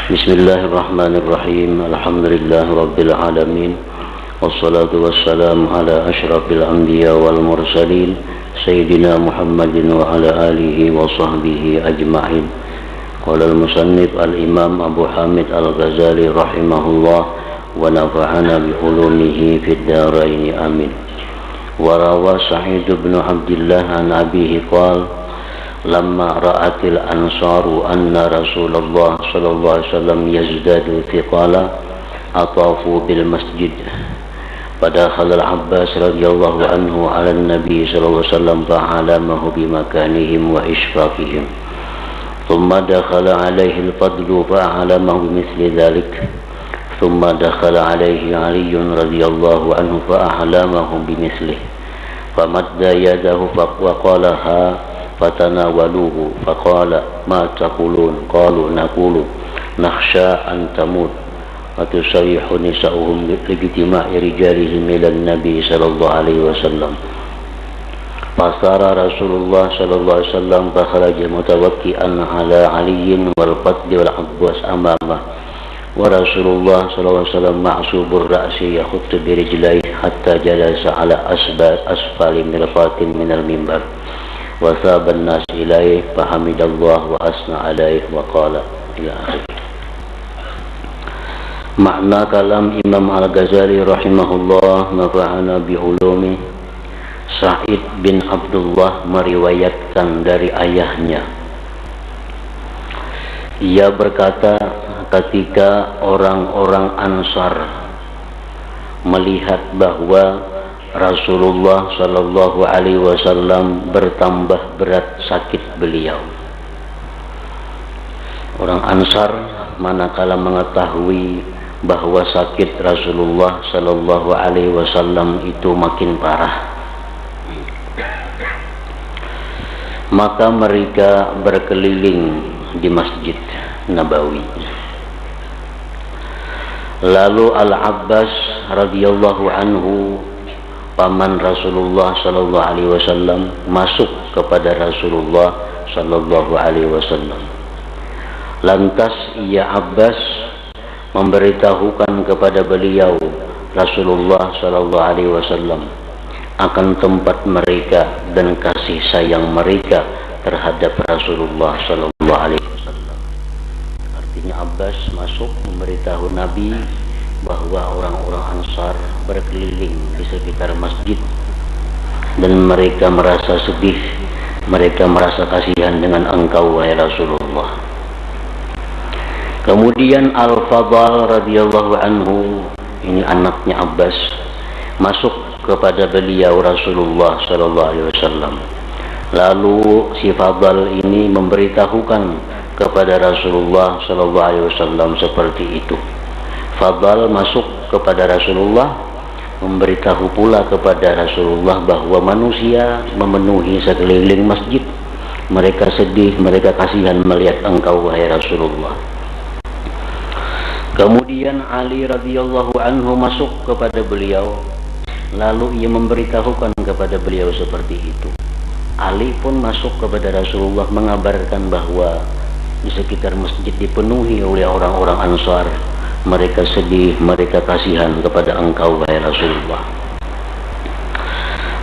Bismillahirrahmanirrahim. Alhamdulillah rabbil alamin. Wassalatu wassalamu ala asyrafil anbiya wal mursalin Sayyidina Muhammadin wa ala alihi wa sahbihi ajma'in. Qala al-musannif al-imam Abu Hamid al-Ghazali rahimahullah wa nafa'ana bi ulumihi fid dharain amin. Wa rawa Sa'id bin Abdullah an abihi qala lamma ra'atil ansaru anna Rasulullah sallallahu alaihi wasallam yazdadu thiqala atafu bil masjid fadakhala al-Abbas radhiyallahu anhu 'ala an-nabi sallallahu alaihi wasallam fa'alamahu bi makanihim wa ishfaqihim thumma dakhala 'alaihi al-Fadl fa'alamahu bimithli dhalik thumma dakhala 'alaihi 'Ali radhiyallahu anhu fa'alamahu bimithlihi famadda yadahu faqala ha fatanawaluhu faqala ma taqulun qalu naqulu nakhsha an tamut wa tusayyihu nisa'uhum lijtima'i rijalihim ila nabi sallallahu alaihi wasallam fasara Rasulullah sallallahu alaihi wasallam fakharaja mutawakki'an ala aliyin wal fadli wal abbas amama wa Rasulullah sallallahu alaihi wasallam ma'subur ra'si yakhuttu bi rijlaihi hatta jalasa ala asfali mirfatin minal mimbar wa saban nas ilaihi fahamidallah wa asna alaihi wa qala ila akhir. Makna kalam Imam Al-Ghazali rahimahullah nafa'ana bi ulumi. Sa'id bin Abdullah meriwayatkan dari ayahnya, ia berkata ketika orang-orang Ansar melihat bahwa Rasulullah sallallahu alaihi wasallam bertambah berat sakit beliau. Orang Ansar manakala mengetahui bahwa sakit Rasulullah sallallahu alaihi wasallam itu makin parah, maka mereka berkeliling di Masjid Nabawi. Lalu Al-Abbas radhiyallahu anhu, paman Rasulullah sallallahu alaihi wasallam, masuk kepada Rasulullah sallallahu alaihi wasallam. Lantas ia Abbas memberitahukan kepada beliau Rasulullah sallallahu alaihi wasallam akan tempat mereka dan kasih sayang mereka terhadap Rasulullah sallallahu alaihi wasallam. Artinya Abbas masuk memberitahu Nabi bahwa orang-orang Ansar berkeliling di sekitar masjid dan mereka merasa sedih, mereka merasa kasihan dengan engkau wahai Rasulullah. Kemudian Al-Fadl radhiyallahu anhu, ini anaknya Abbas, masuk kepada beliau Rasulullah sallallahu alaihi wasallam. Lalu si Fadl ini memberitahukan kepada Rasulullah sallallahu alaihi wasallam seperti itu. Fadl masuk kepada Rasulullah memberitahu pula kepada Rasulullah bahwa manusia memenuhi sekeliling masjid, mereka sedih, mereka kasihan melihat engkau wahai Rasulullah. Kemudian Ali radhiyallahu anhu masuk kepada beliau, lalu ia memberitahukan kepada beliau seperti itu. Ali pun masuk kepada Rasulullah mengabarkan bahwa di sekitar masjid dipenuhi oleh orang-orang Ansar, mereka sedih, mereka kasihan kepada engkau wahai Rasulullah.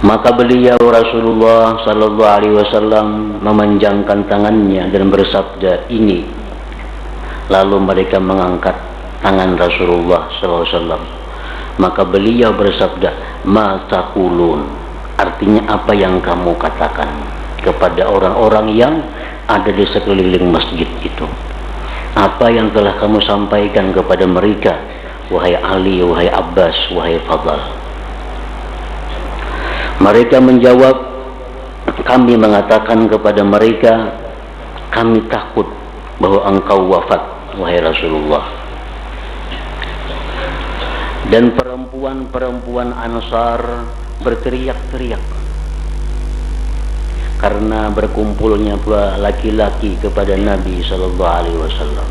Maka beliau Rasulullah sallallahu alaihi wasallam memanjangkan tangannya dan bersabda ini. Lalu mereka mengangkat tangan Rasulullah sallallahu alaihi wasallam. Maka beliau bersabda, "Ma taqulun?" Artinya apa yang kamu katakan kepada orang-orang yang ada di sekeliling masjid itu? Apa yang telah kamu sampaikan kepada mereka, wahai Ali, wahai Abbas, wahai Fadl? Mereka menjawab, kami mengatakan kepada mereka, kami takut bahwa engkau wafat, wahai Rasulullah. Dan perempuan-perempuan Ansar berteriak-teriak karena berkumpulnya laki-laki kepada Nabi sallallahu alaihi wasallam.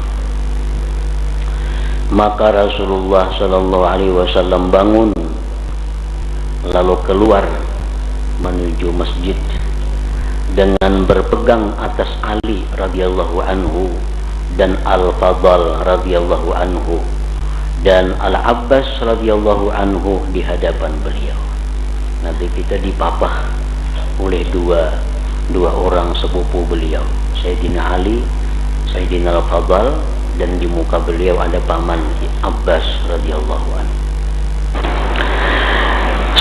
Maka Rasulullah sallallahu alaihi wasallam bangun lalu keluar menuju masjid dengan berpegang atas Ali radhiyallahu anhu dan Al-Fadl radhiyallahu anhu dan Al-Abbas radhiyallahu anhu di hadapan beliau. Nanti kita dipapah oleh dua orang sepupu beliau, Sayyidina Ali, Sayyidina Al-Fadl, dan di muka beliau ada paman Abbas radhiyallahu anhu.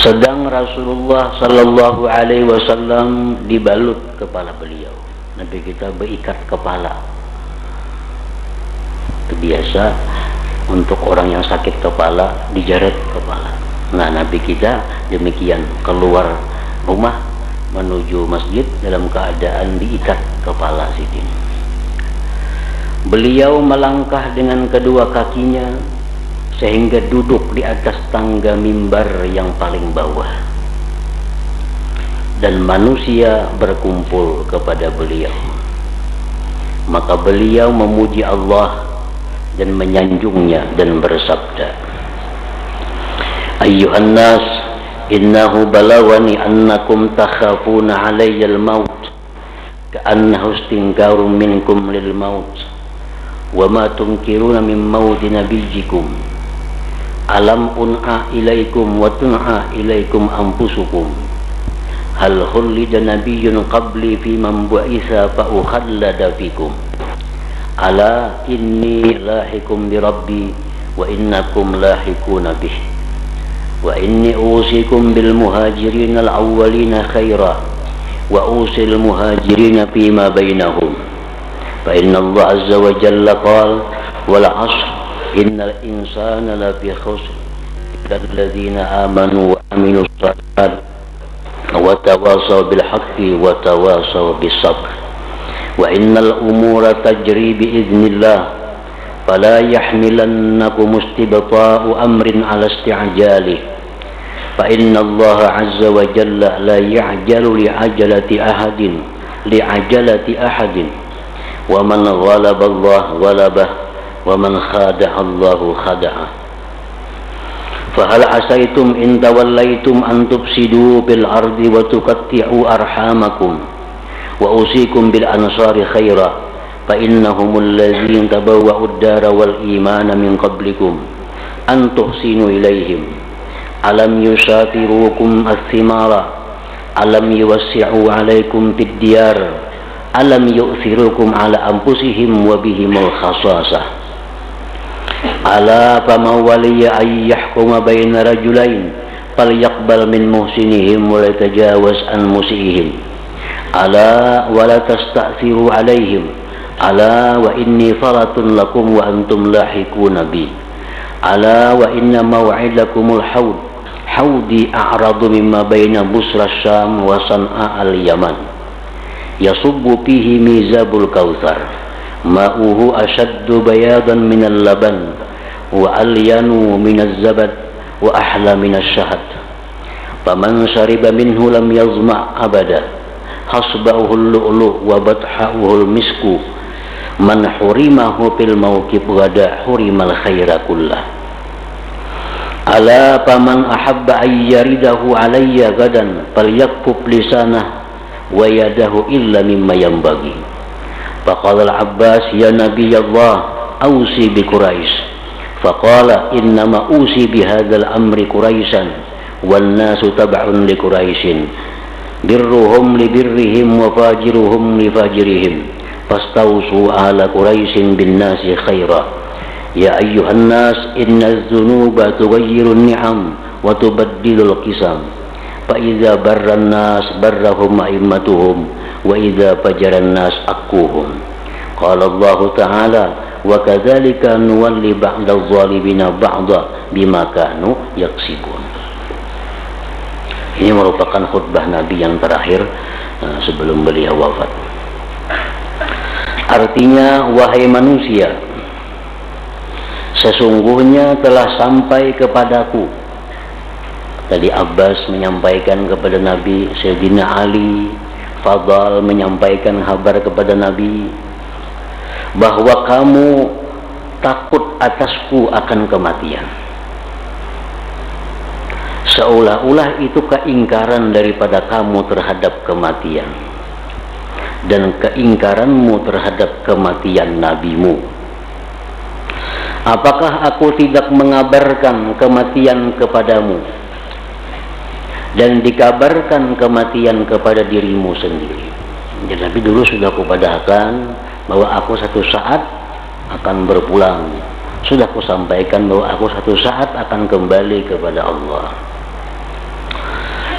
Sedang Rasulullah sallallahu alaihi wasallam dibalut kepala beliau. Nabi kita berikat kepala. Itu biasa untuk orang yang sakit kepala, dijaret kepala. Nah, Nabi kita demikian keluar rumah menuju masjid dalam keadaan diikat kepala Sidin. Beliau melangkah dengan kedua kakinya sehingga duduk di atas tangga mimbar yang paling bawah, dan manusia berkumpul kepada beliau. Maka beliau memuji Allah dan menyanjungnya dan bersabda, Ayyuhan nas, innahu balawani annakum takhafuna alayya al-maut ka'annahu istinkarun minkum lil maut wa ma tunkiruna min mauti nabiyyikum alam un'a ilaikum wa tun'a ilaikum anfusukum hal khulida nabiyyun qabli fi man bu'itha fa ukhallada fikum ala inni lahikum bi rabbi wa innakum lahikuna bih wa inni usikum bil muhajirin al awwalina khaira wa usil muhajirin fima bainahum fa inna Allah azza wa jalla qala wal 'ashr innal insana lafi khusr illa alladhina amanu wa amilus shalihat wa tawasaw bil haqqi wa tawasaw bis sabr wa innal umura tajri bi idznillah fala yahmilannakum istibta'u amrin ala isti'jali fa inna Allah azza wa jalla la ya'jalu li'ajalati ahadin wa man ghalaba Allah ghalabah wa man khada'a Allahu khada'a fa hal asaitum in tawallaitum an tufsidu bil ardi wa tuqatti'u arhamakum wa usikum bil ansari khaira fa innahumul ladzina tabawwa'u ad-dara wal imana min qablikum an tuhsinu ilaihim alam yusatirukum ath-thimara alam yuwassi'u alaikum fid diyar alam yu'thirukum ala anfusihim wa bihimul khasasah ala faman waliya ay yahkuma baina rajulain falyaqbal min muhsinihim wa la tajawaz an musiihim ala wa la tasta'thiru alaihim ala wa inni faratun lakum wa antum lahikuna bi ala wa inna maw'idakumul haud haudi a'radu mimma baina busra syam wa san'a al-yaman yasubbu fihi mizabul kautsar ma'uhu ashaddu bayadan minal laban wa alyanu minaz zabad wa ahla minas syahad faman shariba minhu lam yazma' abada hasbahu al-lu'lu' wa bathahu al-misku man hurimahu fil mawqif gada hurimal khaira kullah ala faman ahabba ayyaridahu alayya gadan falyakfuf lisanah wa yadahu illa mimma yanbaghi faqala al-Abbas ya Nabi Allah awsi bi Quraisy faqala innama usi bi hadzal amri Quraisyan wan nasu tab'un li Quraisyin birruhum li birrihim wa fajiruhum li fajirihim fastawsu ala Quraisyin bin nasi khaira ya ayyuhan nas inna adh-dhunuba tughayyiru an-ni'am wa tubaddilu al-qisam fa idza barra an-nas barrahum a'immatuhum wa idza fajara an-nas aquhum qala Allah ta'ala wa kadzalika nuwalli ba'da adh-dhalimina ba'da bima kanu yaksibun. Ini merupakan khutbah Nabi yang terakhir sebelum beliau wafat. Artinya, wahai manusia, sesungguhnya telah sampai kepadaku. Tadi Abbas menyampaikan kepada Nabi, Sayyidina Ali, Fadl menyampaikan kabar kepada Nabi bahwa kamu takut atasku akan kematian. Seolah-olah itu keingkaran daripada kamu terhadap kematian. dan keingkaranmu terhadap kematian nabimu. Apakah aku tidak mengabarkan kematian kepadamu dan dikabarkan kematian kepada dirimu sendiri? Jadi Nabi dulu sudah kupadahkan bahwa aku satu saat akan berpulang. Sudah kusampaikan bahwa aku satu saat akan kembali kepada Allah.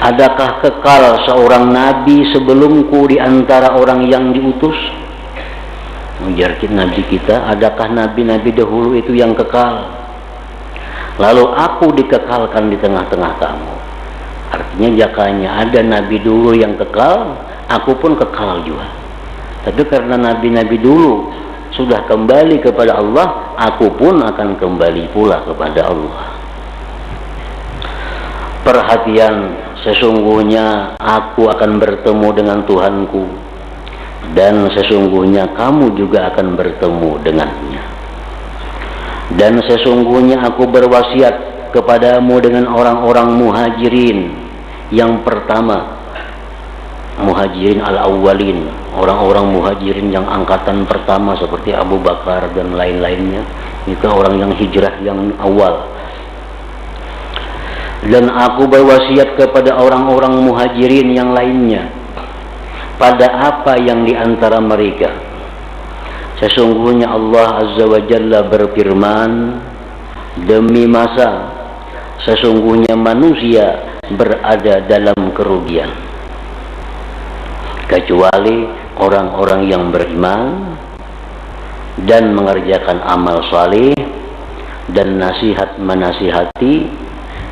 Adakah kekal seorang nabi sebelumku di antara orang yang diutus? Ujar nabi kita, adakah nabi-nabi dahulu itu yang kekal? Lalu aku dikekalkan di tengah-tengah kamu. Artinya jakanya ada nabi dulu yang kekal, aku pun kekal juga. Tapi karena nabi-nabi dulu sudah kembali kepada Allah, aku pun akan kembali pula kepada Allah. Perhatian, sesungguhnya aku akan bertemu dengan Tuhanku, dan sesungguhnya kamu juga akan bertemu dengannya. Dan sesungguhnya aku berwasiat kepadamu dengan orang-orang muhajirin yang pertama, muhajirin al-awwalin, orang-orang muhajirin yang angkatan pertama seperti Abu Bakar dan lain-lainnya. Itu orang yang hijrah yang awal. Dan aku berwasiat kepada orang-orang muhajirin yang lainnya pada apa yang diantara mereka. Sesungguhnya Allah Azza wa Jalla berfirman, demi masa sesungguhnya manusia berada dalam kerugian kecuali orang-orang yang beriman dan mengerjakan amal saleh dan nasihat menasihati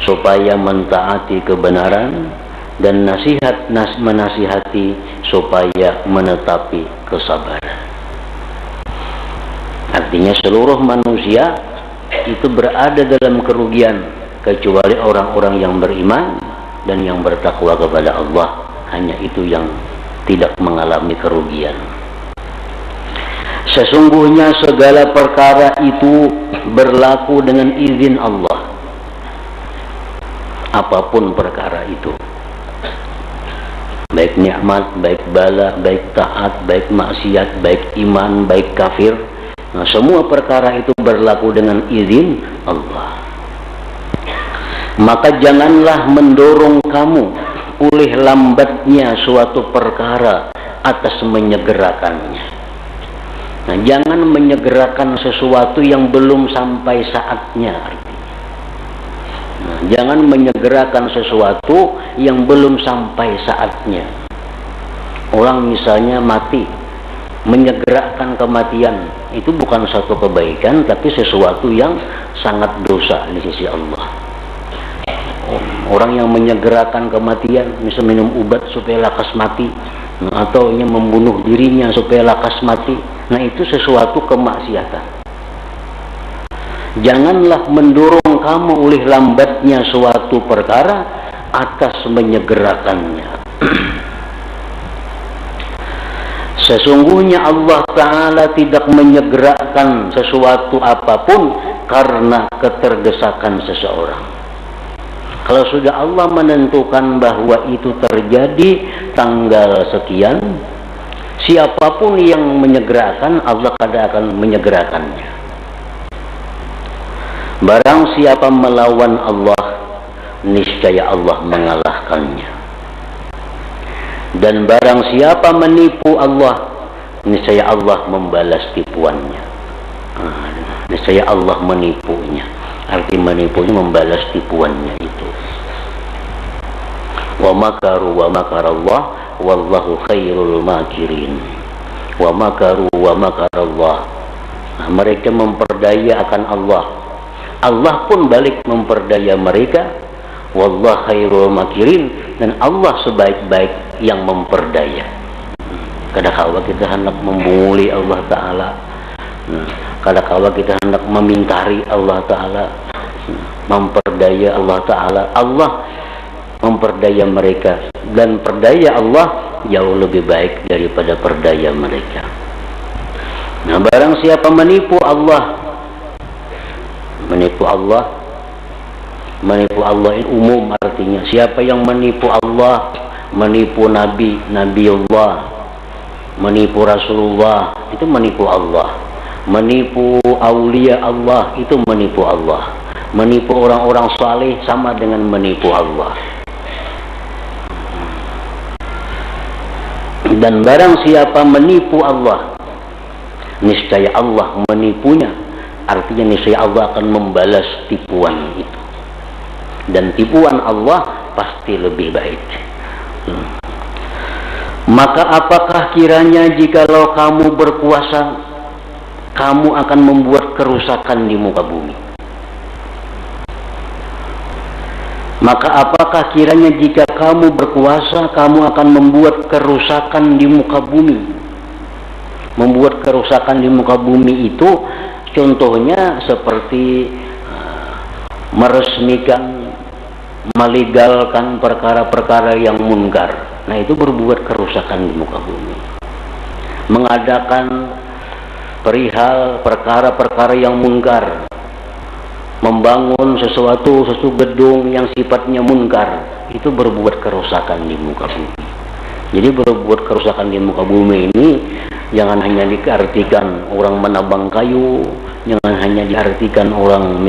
supaya mentaati kebenaran, dan nasihat menasihati supaya menetapi kesabaran. Artinya seluruh manusia itu berada dalam kerugian kecuali orang-orang yang beriman dan yang bertakwa kepada Allah. Hanya itu yang tidak mengalami kerugian. Sesungguhnya segala perkara itu berlaku dengan izin Allah. Apapun perkara itu, baik nikmat, baik bala, baik taat, baik maksiat, baik iman, baik kafir, nah, semua perkara itu berlaku dengan izin Allah. Maka janganlah mendorong kamu oleh lambatnya suatu perkara atas menyegerakannya. Nah, jangan menyegerakan sesuatu yang belum sampai saatnya. Nah, jangan menyegerakan sesuatu yang belum sampai saatnya. Orang misalnya mati, menyegerakan kematian itu bukan satu kebaikan, tapi sesuatu yang sangat dosa di sisi Allah. Orang yang menyegerakan kematian, misalnya minum obat supaya lakas mati, atau yang membunuh dirinya supaya lakas mati, nah itu sesuatu kemaksiatan. Janganlah mendorong kamu oleh lambatnya suatu perkara atas menyegerakannya. Sesungguhnya Allah Ta'ala tidak menyegerakan sesuatu apapun karena ketergesakan seseorang. Kalau sudah Allah menentukan bahwa itu terjadi tanggal sekian, siapapun yang menyegerakan, Allah kadang akan menyegerakannya. Barang siapa melawan Allah, niscaya Allah mengalahkannya. Dan barang siapa menipu Allah, niscaya Allah membalas tipuannya. Niscaya Allah menipunya. Arti menipunya membalas tipuannya itu. Wa makaru wa makarallah wallahu khairul makirin. Wa makaru wa makarallah. Nah, mereka memperdaya akan Allah. Allah pun balik memperdaya mereka. Wallahu khairul makirin, dan Allah sebaik-baik yang memperdaya. Kadang-kala kita hendak membuli Allah Ta'ala, kadang-kala kita hendak memintari Allah Ta'ala, memperdaya Allah Ta'ala. Allah memperdaya mereka, dan perdaya Allah jauh lebih baik daripada perdaya mereka. Nah, barang siapa menipu Allah, menipu Allah ini umum, artinya siapa yang menipu Allah, menipu Nabi, Nabiullah, menipu Rasulullah itu menipu Allah, menipu aulia Allah itu menipu Allah, menipu orang-orang saleh sama dengan menipu Allah. Dan barang siapa menipu Allah, niscaya Allah menipunya. Artinya niscaya Allah akan membalas tipuan itu. Dan tipuan Allah pasti lebih baik. Maka apakah kiranya jikalau kamu berkuasa, kamu akan membuat kerusakan di muka bumi? Maka apakah kiranya jika kamu berkuasa, kamu akan membuat kerusakan di muka bumi? Membuat kerusakan di muka bumi itu contohnya seperti meresmikan, melegalkan perkara-perkara yang munkar. Nah, itu berbuat kerusakan di muka bumi. Mengadakan perihal perkara-perkara yang munkar, membangun sesuatu gedung yang sifatnya munkar, itu berbuat kerusakan di muka bumi. Jadi berbuat kerusakan di muka bumi ini jangan hanya diartikan orang menabang kayu, jangan hanya diartikan orang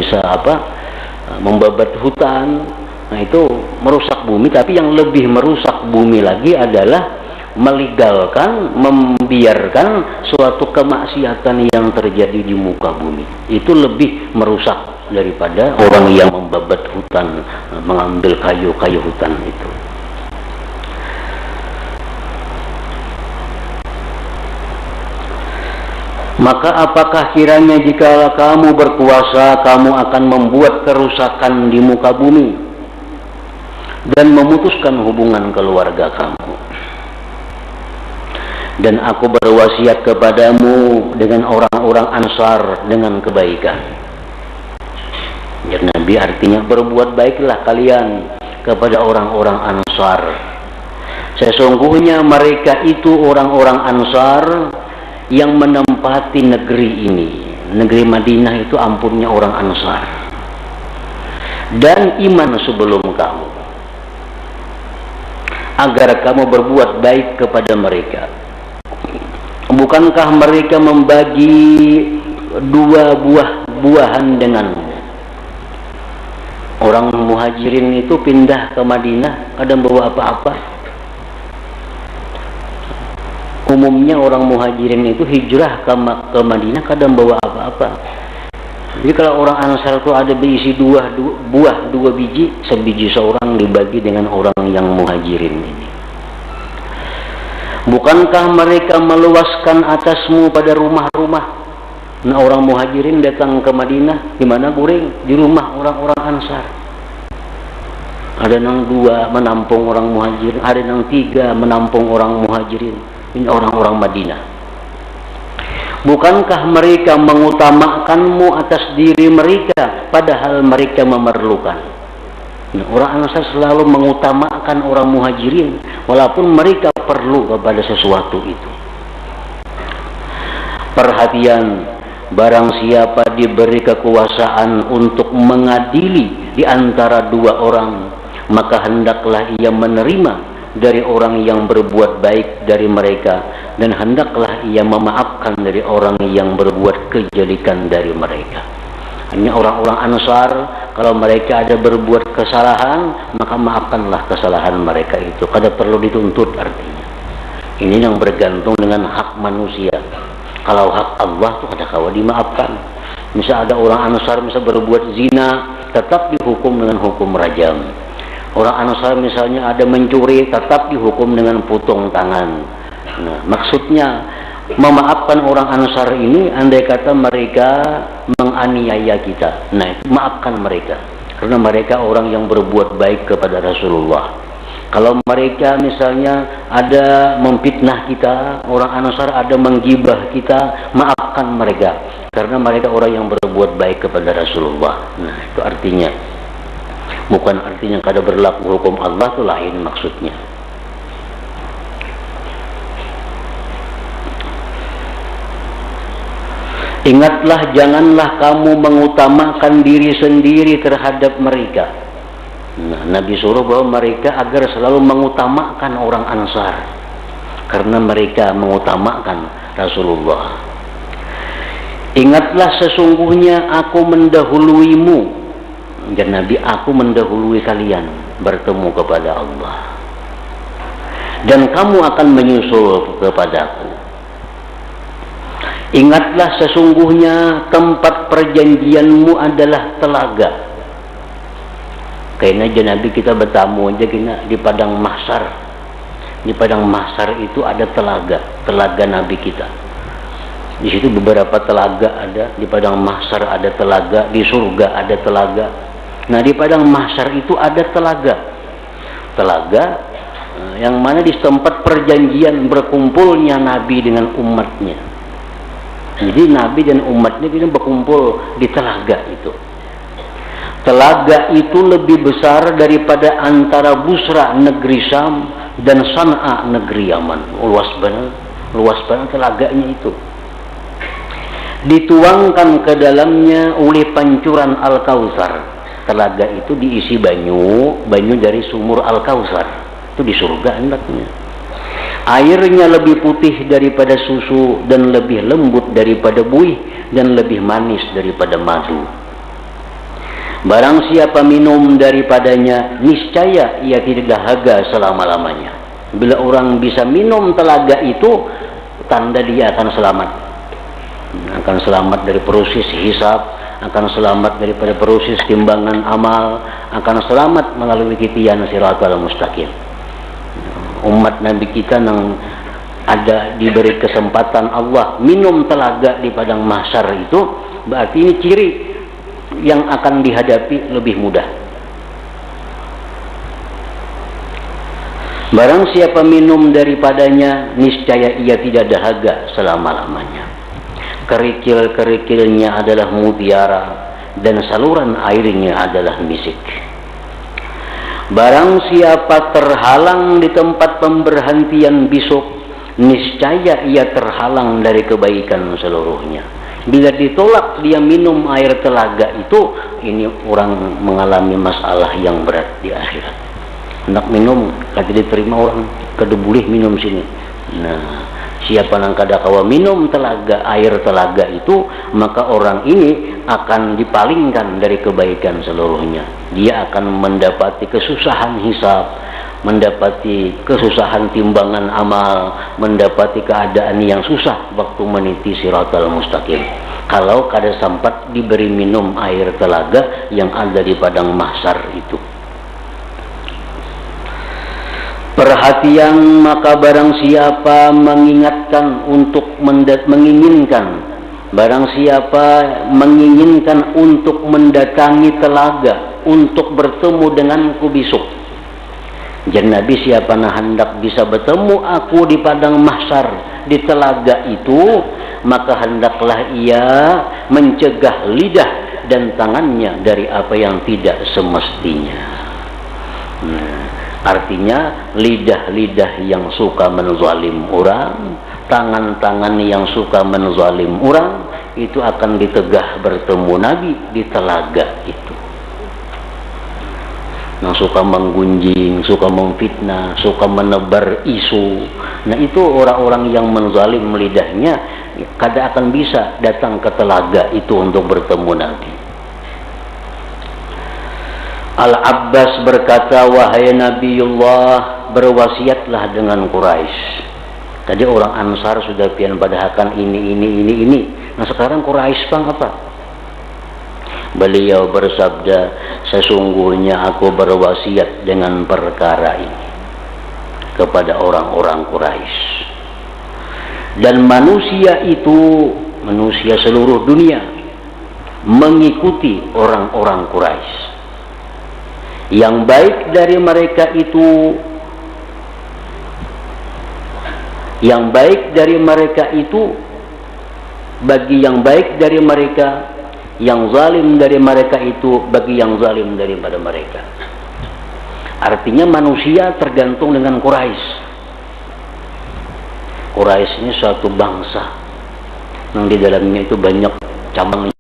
membabat hutan. Nah, itu merusak bumi. Tapi yang lebih merusak bumi lagi adalah melegalkan, membiarkan suatu kemaksiatan yang terjadi di muka bumi. Itu lebih merusak daripada orang yang membabat hutan, mengambil kayu-kayu hutan itu. Maka apakah kiranya jika kamu berkuasa, kamu akan membuat kerusakan di muka bumi dan memutuskan hubungan keluarga kamu? Dan aku berwasiat kepadamu dengan orang-orang Ansar dengan kebaikan. Ya Nabi, artinya berbuat baiklah kalian kepada orang-orang Ansar. Sesungguhnya mereka itu orang-orang Ansar yang menempati negeri ini. Negeri Madinah itu ampunnya orang Ansar. Dan iman sebelum kamu, agar kamu berbuat baik kepada mereka. Bukankah mereka membagi dua buah-buahan denganmu? Orang muhajirin itu pindah ke Madinah, kadang bawa apa-apa. Umumnya orang muhajirin itu hijrah ke Madinah, kadang bawa apa-apa. Jadi kalau orang Ansar itu ada berisi dua biji, sebiji seorang dibagi dengan orang yang muhajirin ini. Bukankah mereka meluaskan atasmu pada rumah-rumah? Nah, orang muhajirin datang ke Madinah, di mana guring? Di rumah orang-orang Ansar. Ada yang 2 menampung orang muhajirin, ada yang 3 menampung orang muhajirin. Ini orang-orang Madinah. Bukankah mereka mengutamakanmu atas diri mereka, padahal mereka memerlukan? Nah, orang Ansar selalu mengutamakan orang muhajirin, walaupun mereka perlu kepada sesuatu itu. Perhatian, barang siapa diberi kekuasaan untuk mengadili di antara 2 orang, maka hendaklah ia menerima dari orang yang berbuat baik dari mereka, dan hendaklah ia memaafkan dari orang yang berbuat kejelekan dari mereka. Hanya orang-orang Ansar, kalau mereka ada berbuat kesalahan, maka maafkanlah kesalahan mereka itu. Kada perlu dituntut artinya. Ini yang bergantung dengan hak manusia. Kalau hak Allah itu kada kawa dimaafkan. Misal ada orang Ansar berbuat zina, tetap dihukum dengan hukum rajam. Orang Ansar misalnya ada mencuri, tetap dihukum dengan potong tangan. Nah, maksudnya memaafkan orang Ansar ini andai kata mereka menganiaya kita. Nah, itu maafkan mereka, karena mereka orang yang berbuat baik kepada Rasulullah. Kalau mereka misalnya ada memfitnah kita, orang Ansar ada menggibah kita, maafkan mereka, karena mereka orang yang berbuat baik kepada Rasulullah. Nah, itu artinya. Bukan artinya kada berlaku hukum Allah, itu lain maksudnya. Ingatlah, janganlah kamu mengutamakan diri sendiri terhadap mereka. Nah, Nabi suruh bahwa mereka agar selalu mengutamakan orang Ansar. karena mereka mengutamakan Rasulullah. Ingatlah sesungguhnya aku mendahuluimu, dan Nabi, aku mendahului kalian bertemu kepada Allah, dan kamu akan menyusul kepadaku. Ingatlah sesungguhnya tempat perjanjianmu adalah telaga. Karena aja Nabi kita bertamu aja kena di padang mahsyar. Di padang mahsyar itu ada telaga, telaga Nabi kita. Di situ beberapa telaga ada, di padang mahsyar ada telaga, di surga ada telaga. Nah, di padang mahsyar itu ada telaga. Telaga yang mana di tempat perjanjian berkumpulnya Nabi dengan umatnya. Jadi Nabi dan umatnya itu berkumpul di telaga itu. Telaga itu lebih besar daripada antara Busra negeri Syam dan San'a negeri Yaman. Luas banget telaganya itu. Dituangkan ke dalamnya oleh pancuran Al-Kautsar. Telaga itu diisi banyu dari sumur Al-Kautsar. Itu di surga hendaknya. Airnya lebih putih daripada susu dan lebih lembut daripada buih dan lebih manis daripada madu. Barang siapa minum daripadanya, niscaya ia tidak dahaga selama-lamanya. Bila orang bisa minum telaga itu, tanda dia akan selamat. Akan selamat dari proses hisab, akan selamat daripada proses timbangan amal, akan selamat melalui titian siratal mustaqim. Umat Nabi kita yang ada diberi kesempatan Allah minum telaga di padang mahsyar itu, berarti ini ciri yang akan dihadapi lebih mudah. Barang siapa minum daripadanya, niscaya ia tidak dahaga selama-lamanya. Kerikil-kerikilnya adalah mutiara dan saluran airnya adalah misik. Barang siapa terhalang di tempat pemberhentian besok, niscaya ia terhalang dari kebaikan seluruhnya. Bila ditolak dia minum air telaga itu, ini orang mengalami masalah yang berat di akhirat. Hendak minum, kata diterima orang, kada boleh minum sini. Nah, siapa yang kada kawa minum telaga, air telaga itu, maka orang ini akan dipalingkan dari kebaikan seluruhnya. Dia akan mendapati kesusahan hisab, mendapati kesusahan timbangan amal, mendapati keadaan yang susah waktu meniti siratal mustaqim. Kalau kada sempat diberi minum air telaga yang ada di padang mahsyar itu. Perhatian, maka barang siapa mengingatkan untuk menginginkan, barang siapa menginginkan untuk mendatangi telaga untuk bertemu denganku besok. Jadi Nabi, siapa nah hendak bisa bertemu aku di padang mahsyar di telaga itu, maka hendaklah ia mencegah lidah dan tangannya dari apa yang tidak semestinya. Artinya lidah-lidah yang suka menzalim orang, tangan-tangan yang suka menzalim orang, itu akan ditegah bertemu Nabi di telaga itu. Yang suka menggunjing, suka memfitnah, suka menebar isu, nah itu orang-orang yang menzalim lidahnya, kada akan bisa datang ke telaga itu untuk bertemu Nabi. Al-Abbas berkata, wahai Nabiullah, berwasiatlah dengan Quraisy. Tadi orang Ansar sudah pian padahkan ini. Nah sekarang Quraisy bang apa? Beliau bersabda, sesungguhnya aku berwasiat dengan perkara ini kepada orang-orang Quraisy. Dan manusia itu, manusia seluruh dunia, mengikuti orang-orang Quraisy. Yang baik dari mereka itu, yang baik dari mereka itu bagi yang baik dari mereka, yang zalim dari mereka itu bagi yang zalim daripada mereka. Artinya manusia tergantung dengan Quraisy. Quraisy ini suatu bangsa yang di dalamnya itu banyak cabangnya,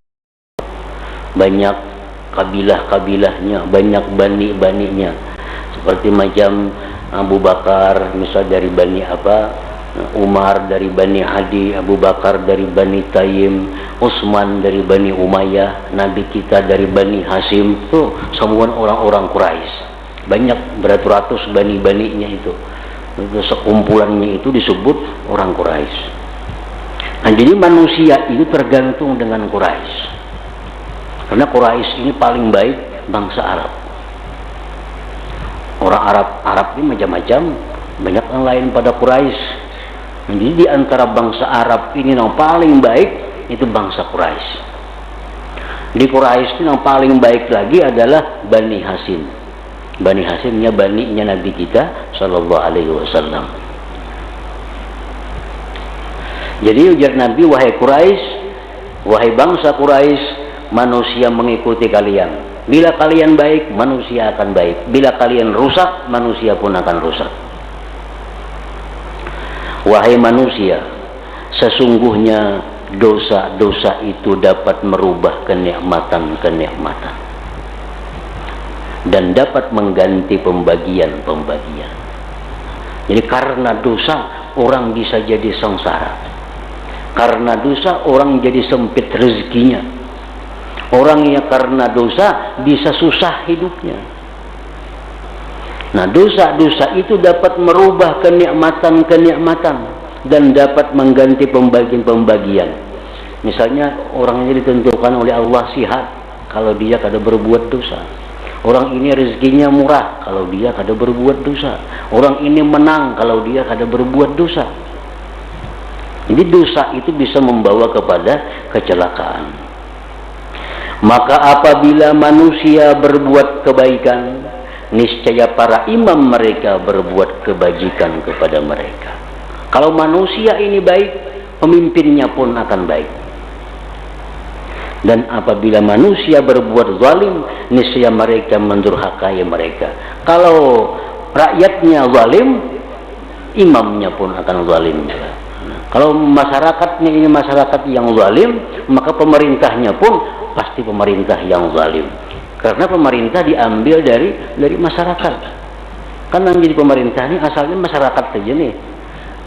banyak kabilah-kabilahnya, banyak bani-baninya. Seperti macam Abu Bakar, misal dari bani apa, Umar dari Bani Adi, Abu Bakar dari Bani Taim, Utsman dari Bani Umayyah, Nabi kita dari Bani Hashim. Itu semua orang-orang Quraisy. Banyak beratus-ratus bani-baninya itu. Sekumpulannya itu disebut orang Quraisy. Nah, jadi manusia itu tergantung dengan Quraisy. Karena Quraisy ini paling baik bangsa Arab. Orang Arab ini macam-macam, banyak yang lain pada Quraisy. Jadi di antara bangsa Arab ini yang paling baik itu bangsa Quraisy. Di Quraisy yang paling baik lagi adalah Bani Hashim. Bani Hashimnya baninya Nabi kita Shallallahu Alaihi Wasallam. Jadi ujar Nabi, wahai Quraisy, wahai bangsa Quraisy, manusia mengikuti kalian. Bila kalian baik, manusia akan baik. Bila kalian rusak, manusia pun akan rusak. Wahai manusia, sesungguhnya dosa-dosa itu dapat merubah kenikmatan-kenikmatan dan dapat mengganti pembagian-pembagian. Jadi karena dosa orang bisa jadi sengsara, karena dosa orang jadi sempit rezekinya, orang yang karena dosa bisa susah hidupnya. Nah, dosa-dosa itu dapat merubah kenikmatan-kenikmatan dan dapat mengganti pembagian-pembagian. Misalnya orangnya ditentukan oleh Allah sihat kalau dia kada berbuat dosa. Orang ini rezekinya murah kalau dia kada berbuat dosa. Orang ini menang kalau dia kada berbuat dosa. Jadi dosa itu bisa membawa kepada kecelakaan. Maka apabila manusia berbuat kebaikan, niscaya para imam mereka berbuat kebajikan kepada mereka. Kalau manusia ini baik, pemimpinnya pun akan baik. Dan apabila manusia berbuat zalim, niscaya mereka mendurhakai mereka. Kalau rakyatnya zalim, imamnya pun akan zalim. Kalau masyarakatnya ini masyarakat yang zalim, maka pemerintahnya pun pasti pemerintah yang zalim. Karena pemerintah diambil dari masyarakat. Kan yang jadi pemerintah ini asalnya masyarakat saja nih.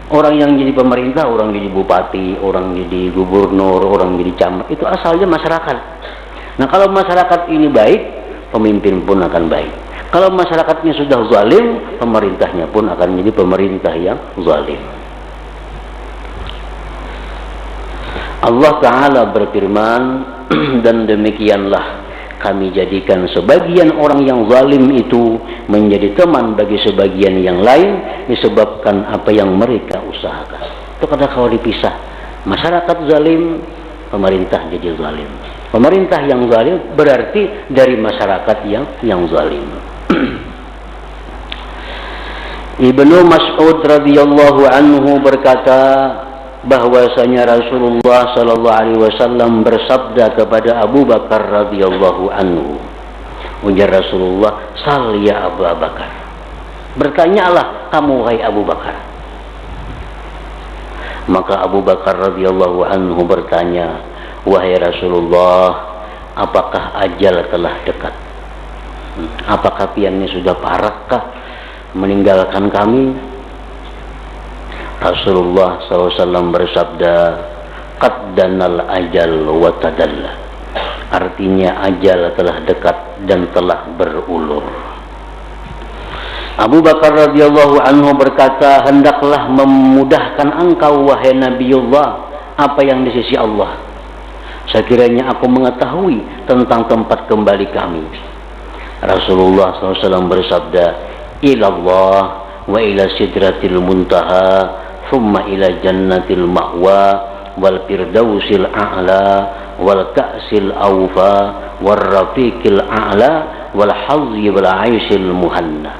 Orang yang jadi pemerintah, orang jadi bupati, orang jadi gubernur, orang jadi camat, itu asalnya masyarakat. Nah, kalau masyarakat ini baik, pemimpin pun akan baik. Kalau masyarakatnya sudah zalim, pemerintahnya pun akan menjadi pemerintah yang zalim. Allah Ta'ala berfirman, dan demikianlah kami jadikan sebagian orang yang zalim itu menjadi teman bagi sebagian yang lain disebabkan apa yang mereka usahakan. Itu kadang kalau dipisah, masyarakat zalim, pemerintah jadi zalim. Pemerintah yang zalim berarti dari masyarakat yang zalim. Ibnu Mas'ud radhiyallahu anhu berkata bahwasanya Rasulullah sallallahu alaihi wasallam bersabda kepada Abu Bakar radhiyallahu anhu. Ujar Rasulullah, "Sal ya Abu Bakar." Bertanyalah kamu wahai Abu Bakar. Maka Abu Bakar radhiyallahu anhu bertanya, "Wahai Rasulullah, apakah ajal telah dekat? Apakah piannya sudah parakkah meninggalkan kami?" Rasulullah SAW bersabda, "Qaddanal ajal wa tadalla." Artinya ajal telah dekat dan telah berulur. Abu Bakar radhiyallahu anhu berkata, "Hendaklah memudahkan engkau wahai Nabiullah apa yang di sisi Allah. Sekiranya aku mengetahui tentang tempat kembali kami." Rasulullah SAW bersabda, "Ilallah wa ila sidratil muntaha, thumma ila jannatil ma'wa, wal firdausil a'la, wal ka'sil awfa, wal rafiqil a'la, wal hazzi wal aisyil muhanna."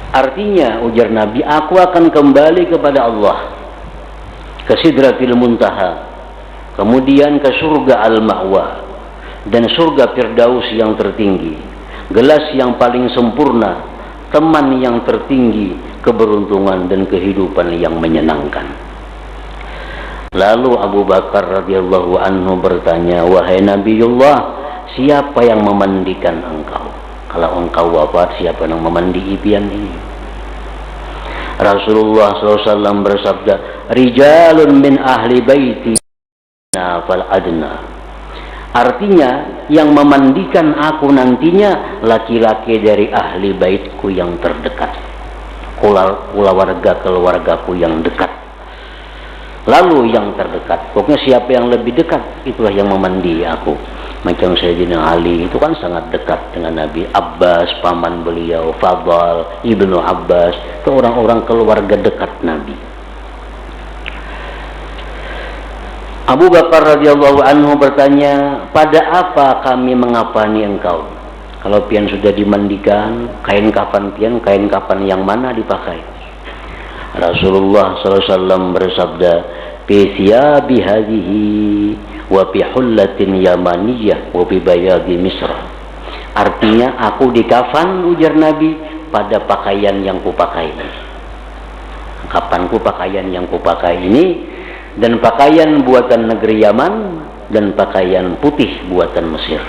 Artinya, ujar Nabi, aku akan kembali kepada Allah, ke sidratil muntaha, kemudian ke surga al-ma'wa, dan surga firdaus yang tertinggi, gelas yang paling sempurna, teman yang tertinggi, keberuntungan dan kehidupan yang menyenangkan. Lalu Abu Bakar radhiyallahu anhu bertanya, "Wahai Nabiullah, siapa yang memandikan engkau? Kalau engkau wafat, siapa yang memandi pian ini?" Rasulullah SAW bersabda, rijalun min ahli baiti fal adna. Artinya, yang memandikan aku nantinya laki-laki dari ahli baitku yang terdekat, keluargaku yang dekat. Lalu yang terdekat, pokoknya siapa yang lebih dekat, itulah yang memandi aku. Macam Sayyidina Ali itu kan sangat dekat dengan Nabi. Abbas, paman beliau, Fadl, Ibnu Abbas, itu orang-orang keluarga dekat Nabi. Abu Bakar radhiyallahu anhu bertanya, pada apa kami mengafani engkau? Kalau pian sudah dimandikan, kain kafan pian, kain kafan yang mana dipakai? Rasulullah SAW bersabda, fi thiyabi hadhihi wa fi hullatin yamaniyah wa bi bayadi Misra. Artinya, aku dikafan, ujar Nabi, pada pakaian yang kupakai. Kapanku pakaian yang kupakai ini, dan pakaian buatan negeri Yaman, dan pakaian putih buatan Mesir.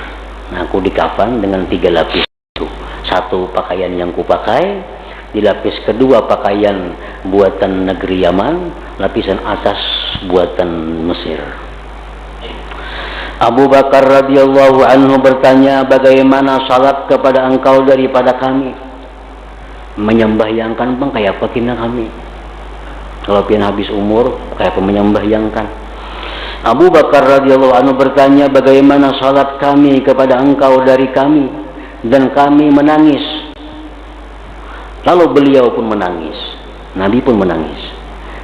Nah, aku dikafan dengan 3 lapis itu. Satu pakaian yang kupakai, di lapis kedua pakaian buatan negeri Yaman, lapisan atas buatan Mesir. Abu Bakar radhiyallahu anhu bertanya, bagaimana salat kepada engkau daripada kami? Menyembahyangkan bang, kayak apa kina kami? Kalau pian habis umur, kayak apa menyembahyangkan? Abu Bakar radhiyallahu anhu bertanya, bagaimana salat kami kepada engkau dari kami? Dan kami menangis. Lalu beliau pun menangis, Nabi pun menangis.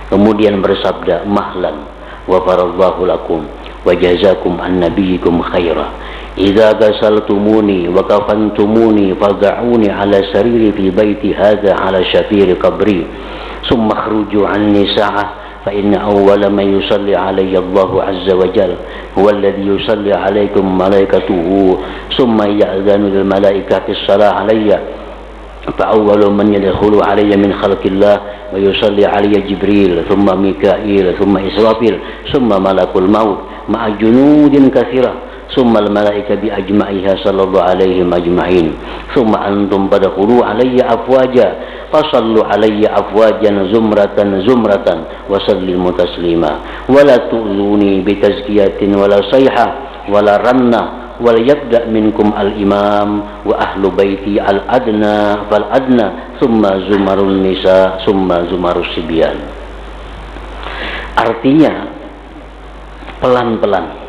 Kemudian bersabda, mahlan wa farallahu lakum wa jazakum an nabiyikum khaira. Idza ghasaltumuni wa kafantumuni fad'uni ala sariri fi baiti hadha ala syafiri qabri. ثم اخرجوا عني ساعة فإن أول من يصلي علي الله عز وجل هو الذي يصلي عليكم ملائكته ثم يأذن للملائكة الصلاة علي فأول من يدخل علي من خلق الله ويصلي علي جبريل ثم ميكائيل ثم إسرافيل ثم ملك الموت مع جنود كثيرة ثم الملائكة بأجمعها صلى الله عليهم أجمعين ثم أنتم تدخلوا علي أفواجا فصلوا علي أفواجا زمرة زمرة وسلموا تسليما ولا تؤذوني بتزكية ولا صيحة ولا رنة وليبدأ منكم الإمام وأهل بيتي الأدنى فالأدنى ثم زمر النساء ثم زمر الصبيان. Artinya, pelan-pelan,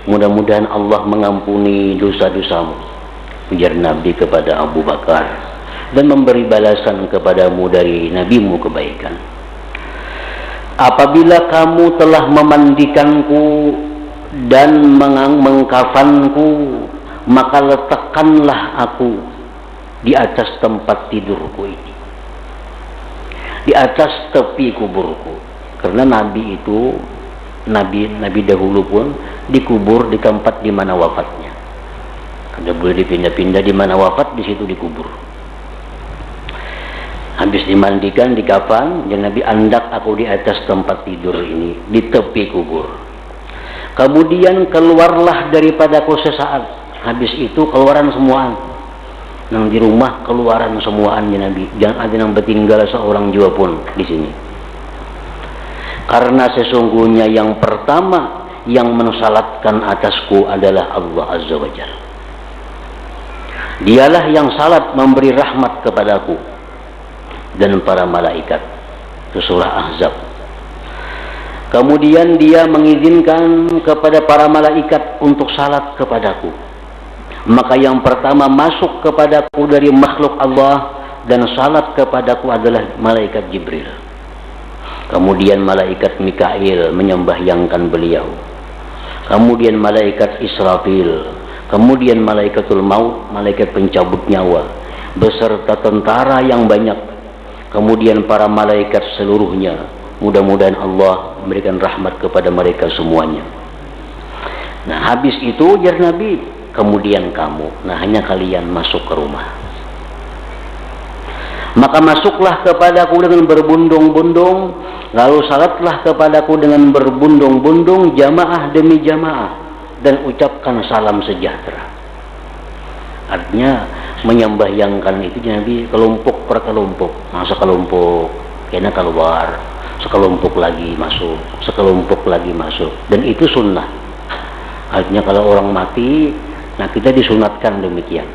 mudah-mudahan Allah mengampuni dosa-dosamu, ujar Nabi kepada Abu Bakar, dan memberi balasan kepadamu dari nabimu kebaikan. Apabila kamu telah memandikanku dan mengkafanku, maka letakkanlah aku di atas tempat tidurku ini, di atas tepi kuburku. Karena Nabi itu, Nabi dahulu pun dikubur di tempat di mana wafatnya. Kada boleh dipindah-pindah, di mana wafat di situ dikubur. Habis dimandikan, dikafan, dan Nabi andak aku di atas tempat tidur ini, di tepi kubur. Kemudian keluarlah daripadaku sesaat. Habis itu keluaran semuaan. Nang di rumah keluaran semuaan ya Nabi. Jangan ada yang bertinggal seorang jua pun di sini. Karena sesungguhnya yang pertama yang mensalatkan atasku adalah Allah Azza wa Jalla. Dialah yang salat memberi rahmat kepadaku dan para malaikat. Itu surah Ahzab. Kemudian dia mengizinkan kepada para malaikat untuk salat kepadaku. Maka yang pertama masuk kepadaku dari makhluk Allah dan salat kepadaku adalah malaikat Jibril. Kemudian malaikat Mikail menyembahyangkan beliau. Kemudian malaikat Israfil. Kemudian malaikatul maut, malaikat pencabut nyawa, beserta tentara yang banyak. Kemudian para malaikat seluruhnya. Mudah-mudahan Allah memberikan rahmat kepada mereka semuanya. Nah, habis itu ujar Nabi, kemudian kamu, nah hanya kalian masuk ke rumah. Maka masuklah kepadaku dengan berbundung-bundung, lalu salatlah kepadaku dengan berbundung-bundung, jamaah demi jamaah, dan ucapkan salam sejahtera. Artinya menyembahyangkan itu Nabi kelompok per kelompok, masa kelompok kena keluar, sekelompok lagi masuk, sekelompok lagi masuk, dan itu sunnah. Artinya kalau orang mati, nah kita disunatkan demikian,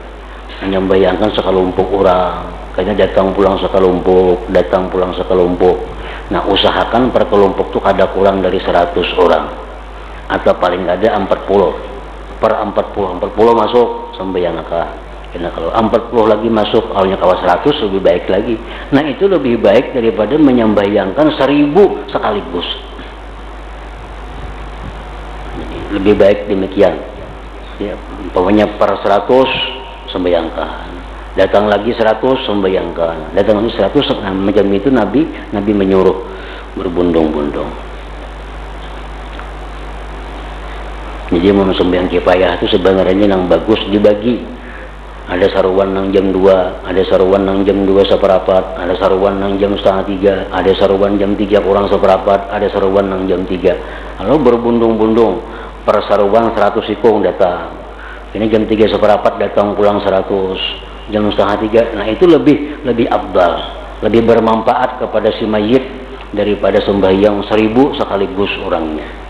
menyembayangkan sekelompok orang, kayaknya datang pulang sekelompok, datang pulang sekelompok. Nah usahakan per kelompok tuh ada kurang dari 100 orang, atau paling ada 40, per 40 masuk sembayangkan. Karena kalau 40 lagi masuk, awalnya kawas 100 lebih baik lagi. Nah itu lebih baik daripada menyembayangkan 1000 sekaligus. Jadi, lebih baik demikian. Ya, umpamanya per 100 sembayangkan. Datang lagi 100 sembayangkan. Datang lagi 100, nah, macam itu Nabi menyuruh berbondong-bondong. Jadi mau sembahyang kifayah itu sebenarnya yang bagus dibagi. Ada saruan nang jam 2, ada saruan nang jam 2 seperempat, ada saruan nang jam setengah 3, ada saruan jam 3 kurang seperempat, ada saruan nang jam 3. Lalu berbundung-bundung, per saruan 100 ikung datang. Ini jam 3 seperempat datang pulang 100, jam setengah 3. Nah itu lebih afdal, lebih bermanfaat kepada si mayit daripada sembahyang 1000 sekaligus orangnya.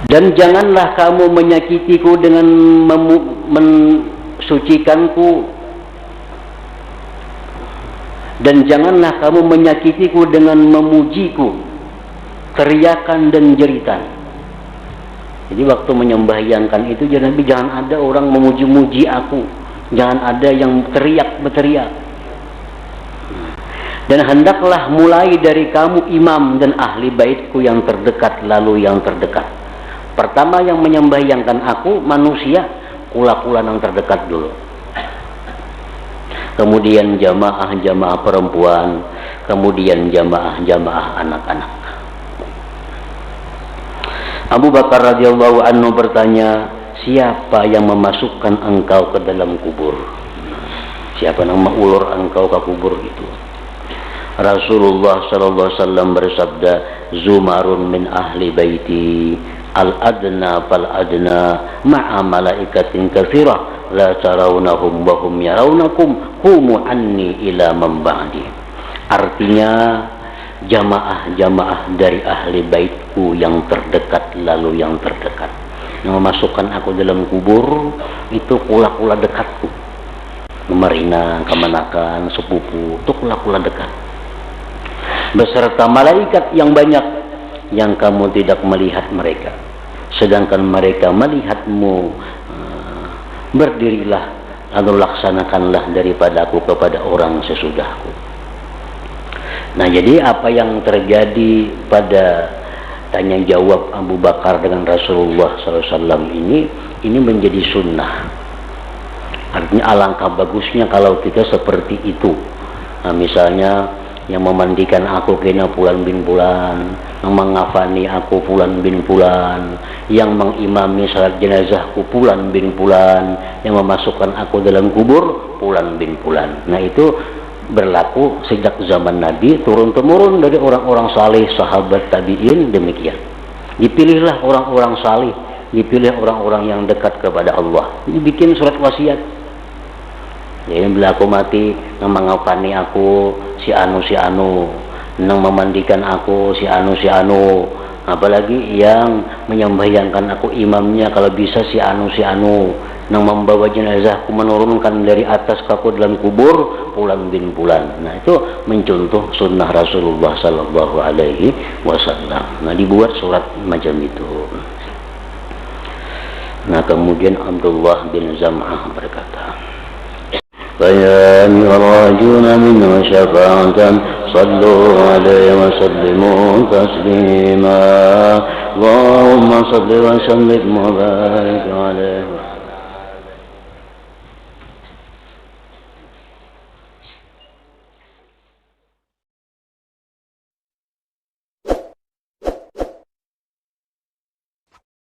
Dan janganlah kamu menyakitiku dengan mensucikanku, dan janganlah kamu menyakitiku dengan memujiku, teriakan dan jeritan. Jadi waktu menyembahyangkan itu jangan ada orang memuji-muji aku, jangan ada yang berteriak. Dan hendaklah mulai dari kamu imam dan ahli baitku yang terdekat lalu yang terdekat. Pertama yang menyembahyangkan aku manusia, kula-kula yang terdekat dulu. Kemudian jamaah perempuan, kemudian jamaah anak-anak. Abu Bakar radhiyallahu anhu bertanya, siapa yang memasukkan engkau ke dalam kubur? Siapa yang mengulur engkau ke kubur itu? Rasulullah sallallahu alaihi wasallam bersabda, Zumarun min ahli baiti al-adna fal-adna ma'a malaikatin katsirah la tarawnahum wa hum yarawnakum humu anni ila man ba'di. Artinya jamaah dari ahli baitku yang terdekat lalu yang terdekat. Yang memasukkan aku dalam kubur itu kula-kula dekatku. Memarina, kemanakan, sepupu, itu kula-kula dekat. Beserta malaikat yang banyak yang kamu tidak melihat mereka, sedangkan mereka melihatmu. Berdirilah lalu laksanakanlah daripada aku kepada orang sesudahku. Nah jadi apa yang terjadi pada tanya jawab Abu Bakar dengan Rasulullah SAW ini menjadi sunnah. Artinya alangkah bagusnya kalau kita seperti itu. Nah misalnya yang memandikan aku kena Fulan bin Fulan, yang mengafani aku Fulan bin Fulan, yang mengimami salat jenazahku Fulan bin Fulan, yang memasukkan aku dalam kubur Fulan bin Fulan. Nah itu berlaku sejak zaman Nabi turun-temurun dari orang-orang saleh, sahabat tabi'in demikian. Dipilihlah orang-orang saleh, dipilih orang-orang yang dekat kepada Allah. Dibikin surat wasiat. Jadi bila aku mati, yang mengafani aku si anu, yang memandikan aku si anu, apalagi yang menyembahyangkan aku imamnya kalau bisa si anu, yang membawa jenazahku menurunkan dari atas kaku dalam kubur Fulan bin Fulan. Nah itu mencontoh sunnah Rasulullah Sallallahu Alaihi Wasallam. Nah dibuat surat macam itu. Nah kemudian Abdullah bin Zam'ah berkata, فَيَا يَرَجُونَ مِنْهُ شَفَاعَةً صَلُّوا عَلَيْهِ وَسَلِّمُوا تَسْلِيمًا اللهم صل وسلم وبارك عليه.